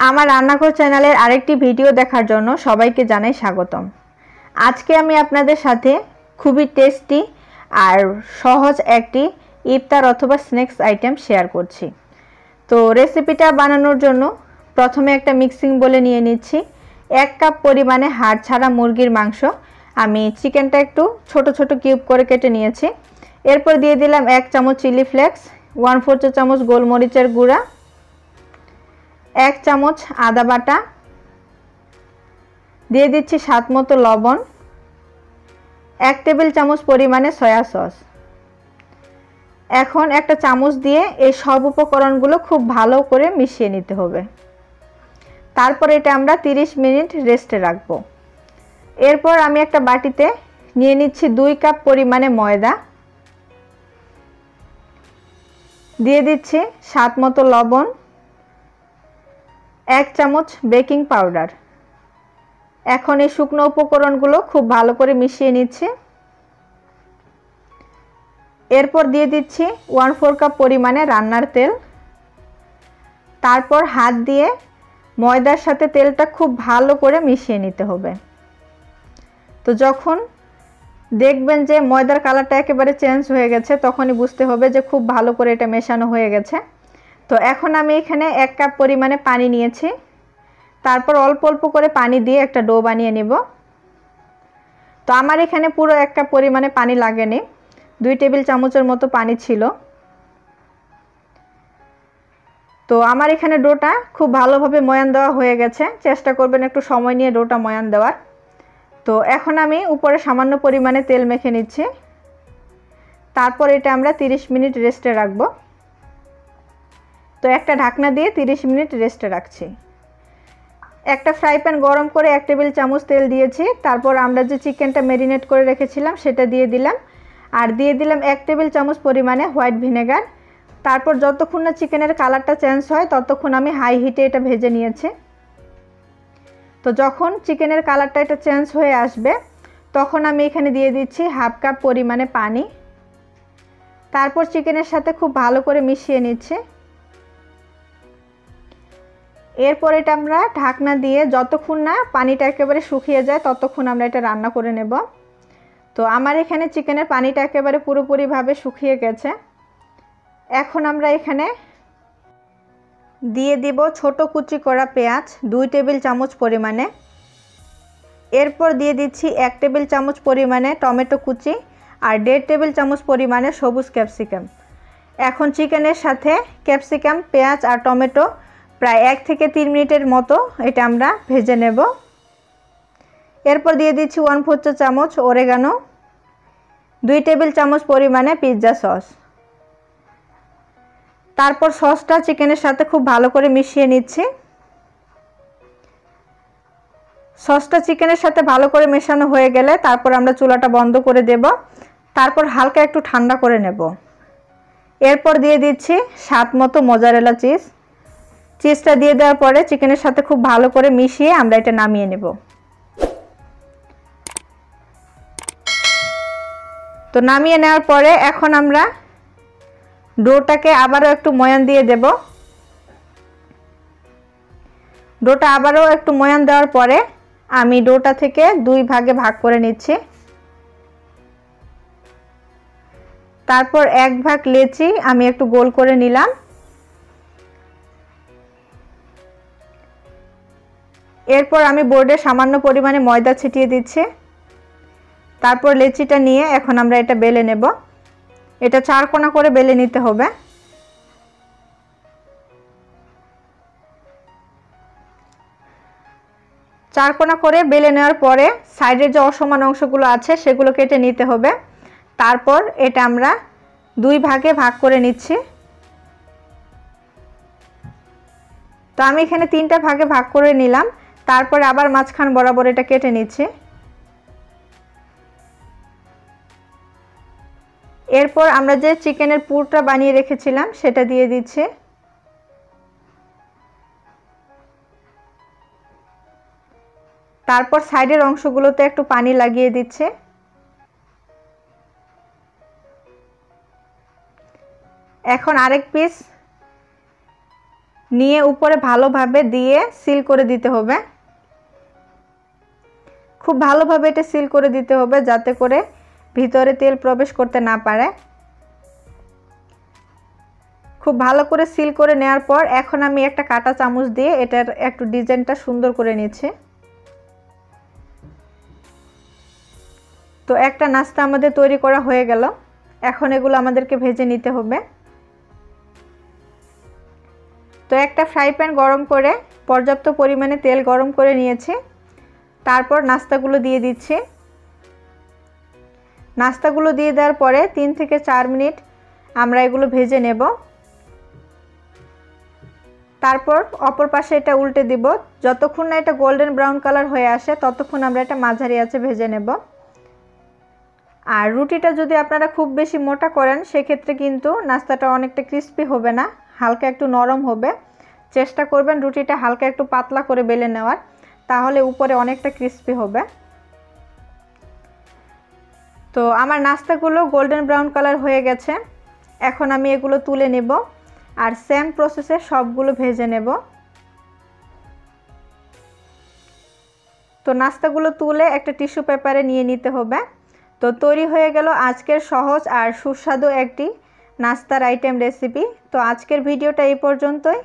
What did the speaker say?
আমার রান্নাঘর চ্যানেলের আরেকটি ভিডিও দেখার জন্য সবাইকে জানাই স্বাগতম। আজকে আমি আপনাদের সাথে খুবই টেস্টি আর সহজ একটি ইফতার অথবা স্ন্যাক্স আইটেম শেয়ার করছি। তো রেসিপিটা বানানোর জন্য প্রথমে একটা মিক্সিং বলে নিয়ে নিচ্ছি। 1 কাপ পরিমাণে হাড় ছাড়া মুরগির মাংস, আমি চিকেনটা একটু ছোট ছোট কিউব করে কেটে নিয়েছি। এরপর দিয়ে দিলাম 1 চামচ চিলি ফ্লেক্স, 1/4 চা চামচ গোলমরিচের গুঁড়া, 1 চামচ আদা বাটা, দিয়ে দিচ্ছি স্বাদ মতো লবণ, 1 টেবিল চামচ পরিমাণে সয়া সস। এখন একটা চামচ দিয়ে এই সব উপকরণগুলো খুব ভালো করে মিশিয়ে নিতে হবে। তারপর এটা আমরা 30 মিনিট রেস্টে রাখবো। এরপর আমি একটা বাটিতে নিয়ে নিচ্ছি 2 কাপ পরিমাণে ময়দা, দিয়ে দিচ্ছি স্বাদ মতো লবণ, 1 চামচ বেকিং পাউডার। এখন এই শুকনো উপকরণগুলো খুব ভালো করে মিশিয়ে নিচ্ছি। এরপর দিয়ে দিচ্ছি 1/4 কাপ পরিমাণে রান্নার তেল। তারপর হাত দিয়ে ময়দার সাথে তেলটা খুব ভালো করে মিশিয়ে নিতে হবে। তো যখন দেখবেন যে ময়দার কালারটা একেবারে চেঞ্জ হয়ে গেছে, তখনই বুঝতে হবে যে খুব ভালো করে এটা মেশানো হয়ে গেছে। তো এখন আমি এখানে 1 কাপ পরিমাণে পানি নিয়েছি। তারপর অল্প অল্প করে পানি দিয়ে একটা ডো বানিয়ে নিব। তো আমার এখানে পুরো 1 কাপ পরিমাণে পানি লাগেনি, 2 টেবিল চামচের মতো পানি ছিল। তো আমার এখানে ডোটা খুব ভালোভাবে ময়ান দেওয়া হয়ে গেছে। চেষ্টা করবেন একটু সময় নিয়ে ডোটা ময়ান দেওয়ার। তো এখন আমি উপরে সামান্য পরিমাণে তেল মেখে নিচ্ছি। তারপর এটা আমরা 30 মিনিট রেস্টে রাখবো। তো একটা ঢাকনা দিয়ে 30 মিনিট রেস্টে রাখছি। একটা ফ্রাই প্যান গরম করে 1 টেবিল চামচ তেল দিয়েছি। তারপর আমরা যে চিকেনটা ম্যারিনেট করে রেখেছিলাম সেটা দিয়ে দিলাম, আর দিয়ে দিলাম 1 টেবিল চামচ পরিমাণে হোয়াইট ভিনেগার। তারপর যতক্ষণ না চিকেনের কালারটা চেঞ্জ হয় ততক্ষণ আমি হাই হিটে এটা ভেজে নিয়েছি। তো যখন চিকেনের কালারটা এটা চেঞ্জ হয়ে আসবে, তখন আমি এখানে দিয়ে দিচ্ছি 1/2 কাপ পরিমাণে পানি। তারপর চিকেনের সাথে খুব ভালো করে মিশিয়ে নিচ্ছি। এরপর এটা আমরা ঢাকনা দিয়ে যতক্ষণ না পানিটা একেবারে শুকিয়ে যায় ততক্ষণ আমরা এটা রান্না করে নেব। তো আমার এখানে চিকেনের পানিটা একেবারে পুরোপুরিভাবে শুকিয়ে গেছে। এখন আমরা এখানে দিয়ে দিব ছোট কুচি করা পেঁয়াজ 2 টেবিল চামচ পরিমাণে। এরপর দিয়ে দিচ্ছি 1 টেবিল চামচ পরিমাণে টমেটো কুচি আর 1.5 টেবিল চামচ পরিমাণে সবুজ ক্যাপসিকাম। এখন চিকেনের সাথে ক্যাপসিকাম, পেঁয়াজ আর টমেটো প্রায় 1 থেকে 3 মিনিটের মতো এটা আমরা ভেজে নেব। এরপর দিয়ে দিচ্ছি 1/4 চা চামচ অরেগানো, 2 টেবিল চামচ পরিমাণে পিৎজা সস। তারপর সসটা চিকেনের সাথে খুব ভালো করে মিশিয়ে নিচ্ছি। সসটা চিকেনের সাথে ভালো করে মেশানো হয়ে গেলে তারপর আমরা চুলাটা বন্ধ করে দেব। তারপর হালকা একটু ঠান্ডা করে নেব। এরপর দিয়ে দিচ্ছি স্বাদ মতো মোজারেলা চিজ। চিজটা দিয়ে দেওয়ার পরে চিকেনের সাথে খুব ভালো করে মিশিয়ে আমরা এটা নামিয়ে নেব। তো নামিয়ে নেওয়ার পরে এখন আমরা ডোটাকে আবারও একটু ময়ান দিয়ে দেব। ডোটা আবারও একটু ময়ান দেওয়ার পরে আমি ডোটা থেকে 2 ভাগে ভাগ করে নিচ্ছি। তারপর 1 ভাগ লেচি আমি একটু গোল করে নিলাম। এরপর আমি বোর্ডে সামান্য পরিমাণে ময়দা ছিটিয়ে দিচ্ছি। তারপর লেচিটা নিয়ে এখন আমরা এটা বেলে নেব। এটা 4 কোণা করে বেলে নিতে হবে। চার কোণা করে বেলে নেওয়ার পরে সাইডের যে অসমান অংশগুলো আছে সেগুলো কেটে নিতে হবে। তারপর এটা আমরা 2 ভাগে ভাগ করে নিচ্ছি। তো আমি এখানে 3টা ভাগে ভাগ করে নিলাম। তারপর আবার মাঝখান বরাবর এটা কেটে নিচ্ছি। এরপর আমরা যে চিকেনের পুরটা বানিয়ে রেখেছিলাম সেটা দিয়ে দিচ্ছি। তারপর সাইডের অংশগুলোতে একটু পানি লাগিয়ে দিচ্ছি। এখন আরেক পিস নিয়ে উপরে ভালোভাবে দিয়ে সিল করে দিতে হবে। খুব ভালোভাবে এটা সিল করে দিতে হবে যাতে করে ভিতরে তেল প্রবেশ করতে না পারে। খুব ভালো করে সিল করে নেওয়ার পর এখন আমি একটা কাঁটা চামচ দিয়ে এটার একটু ডিজাইনটা সুন্দর করে নিচ্ছি। তো একটা নাস্তা আমাদের তৈরি করা হয়ে গেল। এখন এগুলো আমাদেরকে ভেজে নিতে হবে। তো একটা ফ্রাই প্যান গরম করে পর্যাপ্ত পরিমাণে তেল গরম করে নিয়েছি। তারপর নাস্তাগুলো দিয়ে দিচ্ছি। নাস্তাগুলো দিয়ে দেওয়ার পরে 3 থেকে 4 মিনিট আমরা এগুলো ভেজে নেব। তারপর অপর পাশে এটা উল্টে দিব। যতক্ষণ না এটা গোল্ডেন ব্রাউন কালার হয়ে আসে ততক্ষণ আমরা এটা মাঝারি আঁচে ভেজে নেব। আর রুটিটা যদি আপনারা খুব বেশি মোটা করেন সেক্ষেত্রে কিন্তু নাস্তাটা অনেকটা ক্রিস্পি হবে না, হালকা একটু নরম হবে। চেষ্টা করবেন রুটিটা হালকা একটু পাতলা করে বেলে নেওয়ার, তাহলে উপরে অনেকটা ক্রিস্পি হবে। তো আমার নাস্তাগুলো গোল্ডেন ব্রাউন কালার হয়ে গেছে। এখন আমি এগুলো তুলে নেব আর সেম প্রসেসে সবগুলো ভেজে নেব। তো নাস্তাগুলো তুলে একটা টিস্যু পেপারে নিয়ে নিতে হবে। তো তৈরি হয়ে গেল আজকের সহজ আর সুস্বাদু একটি নাস্তার আইটেম রেসিপি। তো আজকের ভিডিওটা এই পর্যন্তই।